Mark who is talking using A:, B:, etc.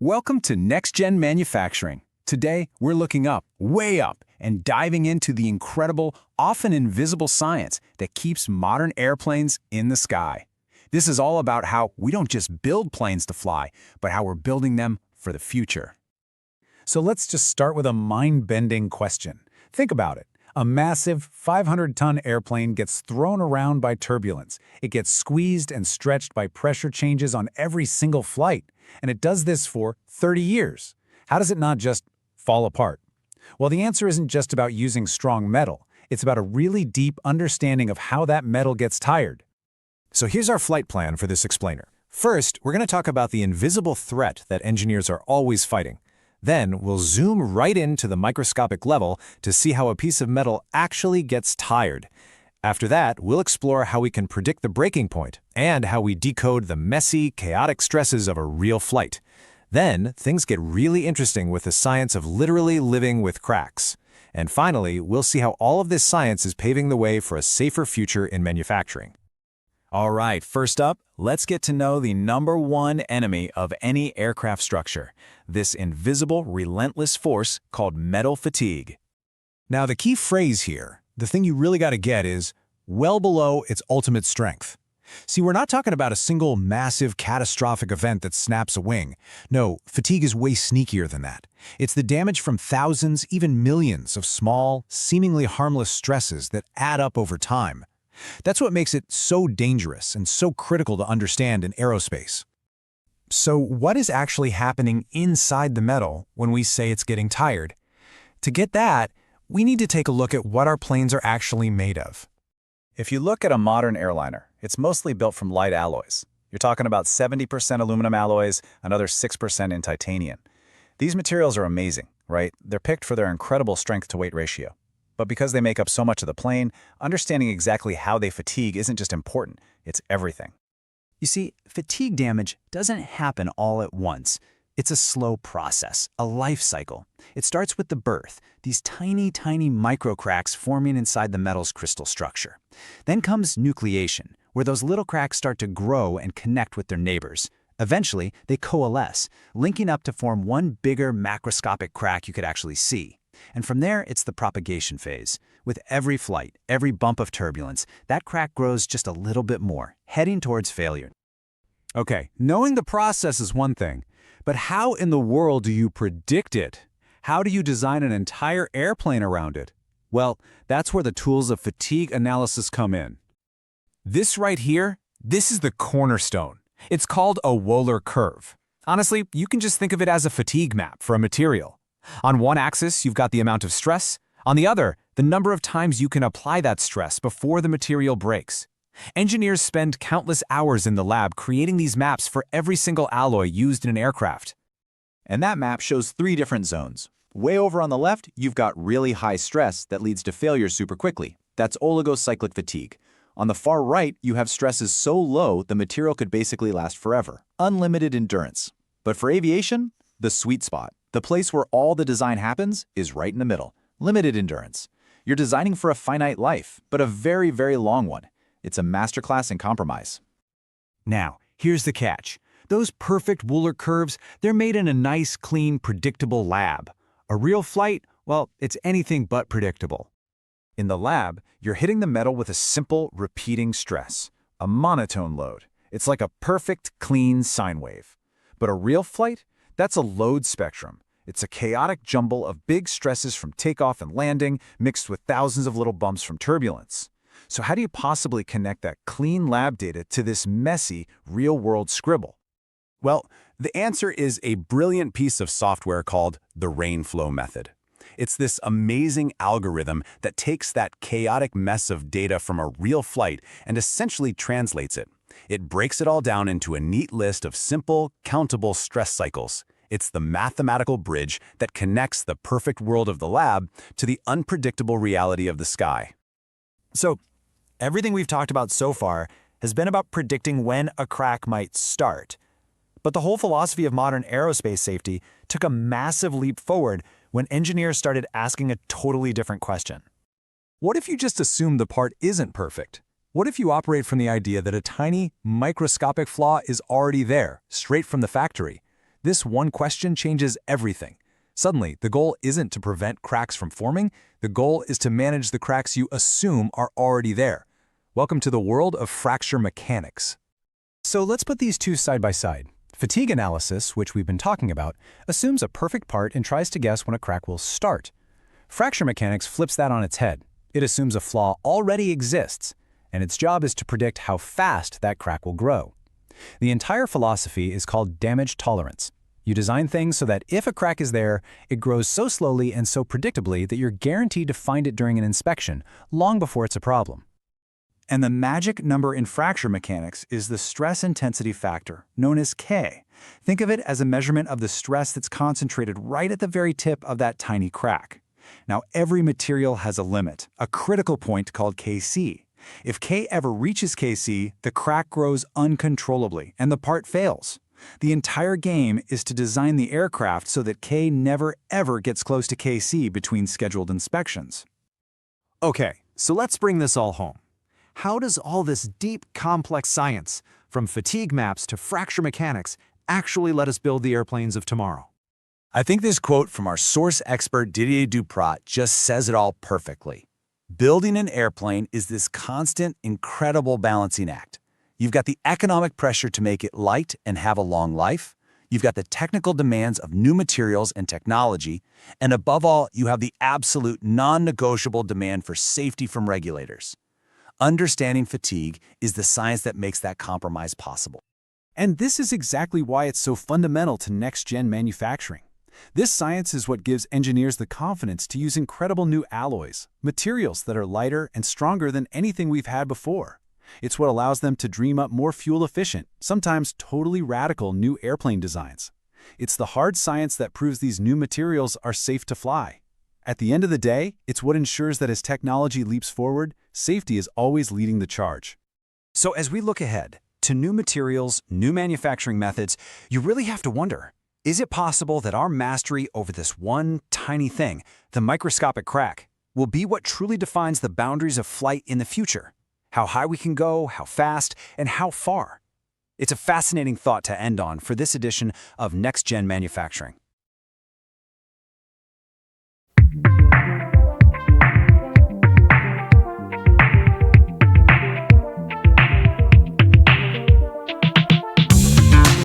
A: Welcome to Next Gen Manufacturing. Today, we're looking up, way up, and diving into the incredible, often invisible science that keeps modern airplanes in the sky. This is all about how we don't just build planes to fly, but how we're building them for the future.
B: So let's just start with a mind-bending question. Think about it. A massive 500-ton airplane gets thrown around by turbulence. It gets squeezed and stretched by pressure changes on every single flight. And it does this for 30 years. How does it not just fall apart? Well, the answer isn't just about using strong metal. It's about a really deep understanding of how that metal gets tired.
C: So here's our flight plan for this explainer. First, we're going to talk about the invisible threat that engineers are always fighting. Then, we'll zoom right into the microscopic level to see how a piece of metal actually gets tired. After that, we'll explore how we can predict the breaking point and how we decode the messy, chaotic stresses of a real flight. Then, things get really interesting with the science of literally living with cracks. And finally, we'll see how all of this science is paving the way for a safer future in manufacturing. All right, first up, let's get to know the #1 enemy of any aircraft structure, this invisible, relentless force called metal fatigue. Now, the key phrase here, the thing you really got to get is well below its ultimate strength. See, we're not talking about a single massive catastrophic event that snaps a wing. No, fatigue is way sneakier than that. It's the damage from thousands, even millions of small, seemingly harmless stresses that add up over time. That's what makes it so dangerous and so critical to understand in aerospace. So what is actually happening inside the metal when we say it's getting tired? To get that, we need to take a look at what our planes are actually made of. If you look at a modern airliner, it's mostly built from light alloys. You're talking about 70% aluminum alloys, another 6% in titanium. These materials are amazing, right? They're picked for their incredible strength-to-weight ratio. But because they make up so much of the plane, understanding exactly how they fatigue isn't just important, it's everything.
D: You see, fatigue damage doesn't happen all at once. It's a slow process, a life cycle. It starts with the birth, these tiny, tiny microcracks forming inside the metal's crystal structure. Then comes nucleation, where those little cracks start to grow and connect with their neighbors. Eventually, they coalesce, linking up to form one bigger macroscopic crack you could actually see. And from there, it's the propagation phase. With every flight, every bump of turbulence, that crack grows just a little bit more, heading towards failure.
A: Okay, knowing the process is one thing, but how in the world do you predict it? How do you design an entire airplane around it? Well, that's where the tools of fatigue analysis come in. This right here, this is the cornerstone. It's called a Wohler curve. Honestly, you can just think of it as a fatigue map for a material. On one axis, you've got the amount of stress. On the other, the number of times you can apply that stress before the material breaks. Engineers spend countless hours in the lab creating these maps for every single alloy used in an aircraft.
E: And that map shows 3 different zones. Way over on the left, you've got really high stress that leads to failure super quickly. That's oligocyclic fatigue. On the far right, you have stresses so low the material could basically last forever. Unlimited endurance. But for aviation, the sweet spot, the place where all the design happens, is right in the middle. Limited endurance. You're designing for a finite life, but a very, very long one. It's a masterclass in compromise.
D: Now, here's the catch. Those perfect Wohler curves, they're made in a nice, clean, predictable lab. A real flight, well, it's anything but predictable.
C: In the lab, you're hitting the metal with a simple, repeating stress, a monotone load. It's like a perfect, clean sine wave. But a real flight? That's a load spectrum. It's a chaotic jumble of big stresses from takeoff and landing, mixed with thousands of little bumps from turbulence. So how do you possibly connect that clean lab data to this messy, real-world scribble?
A: Well, the answer is a brilliant piece of software called the Rainflow method. It's this amazing algorithm that takes that chaotic mess of data from a real flight and essentially translates it. It breaks it all down into a neat list of simple, countable stress cycles. It's the mathematical bridge that connects the perfect world of the lab to the unpredictable reality of the sky.
C: So, everything we've talked about so far has been about predicting when a crack might start. But the whole philosophy of modern aerospace safety took a massive leap forward when engineers started asking a totally different question.
A: What if you just assume the part isn't perfect? What if you operate from the idea that a tiny, microscopic flaw is already there, straight from the factory?
C: This one question changes everything. Suddenly, the goal isn't to prevent cracks from forming, the goal is to manage the cracks you assume are already there. Welcome to the world of fracture mechanics. So let's put these two side by side. Fatigue analysis, which we've been talking about, assumes a perfect part and tries to guess when a crack will start. Fracture mechanics flips that on its head. It assumes a flaw already exists, and its job is to predict how fast that crack will grow. The entire philosophy is called damage tolerance. You design things so that if a crack is there, it grows so slowly and so predictably that you're guaranteed to find it during an inspection, long before it's a problem.
E: And the magic number in fracture mechanics is the stress intensity factor, known as K. Think of it as a measurement of the stress that's concentrated right at the very tip of that tiny crack. Now, every material has a limit, a critical point called Kc. If K ever reaches Kc, the crack grows uncontrollably and the part fails. The entire game is to design the aircraft so that K never ever gets close to Kc between scheduled inspections.
C: Okay, so let's bring this all home. How does all this deep, complex science, from fatigue maps to fracture mechanics, actually let us build the airplanes of tomorrow?
A: I think this quote from our source expert Didier Duprat just says it all perfectly. Building an airplane is this constant, incredible balancing act. You've got the economic pressure to make it light and have a long life. You've got the technical demands of new materials and technology. And above all, you have the absolute non-negotiable demand for safety from regulators. Understanding fatigue is the science that makes that compromise possible.
B: And this is exactly why it's so fundamental to next-gen manufacturing. This science is what gives engineers the confidence to use incredible new alloys, materials that are lighter and stronger than anything we've had before. It's what allows them to dream up more fuel-efficient, sometimes totally radical new airplane designs. It's the hard science that proves these new materials are safe to fly. At the end of the day, it's what ensures that as technology leaps forward, safety is always leading the charge.
D: So as we look ahead to new materials, new manufacturing methods, you really have to wonder, is it possible that our mastery over this one tiny thing, the microscopic crack, will be what truly defines the boundaries of flight in the future? How high we can go, how fast, and how far? It's a fascinating thought to end on for this edition of Next Gen Manufacturing.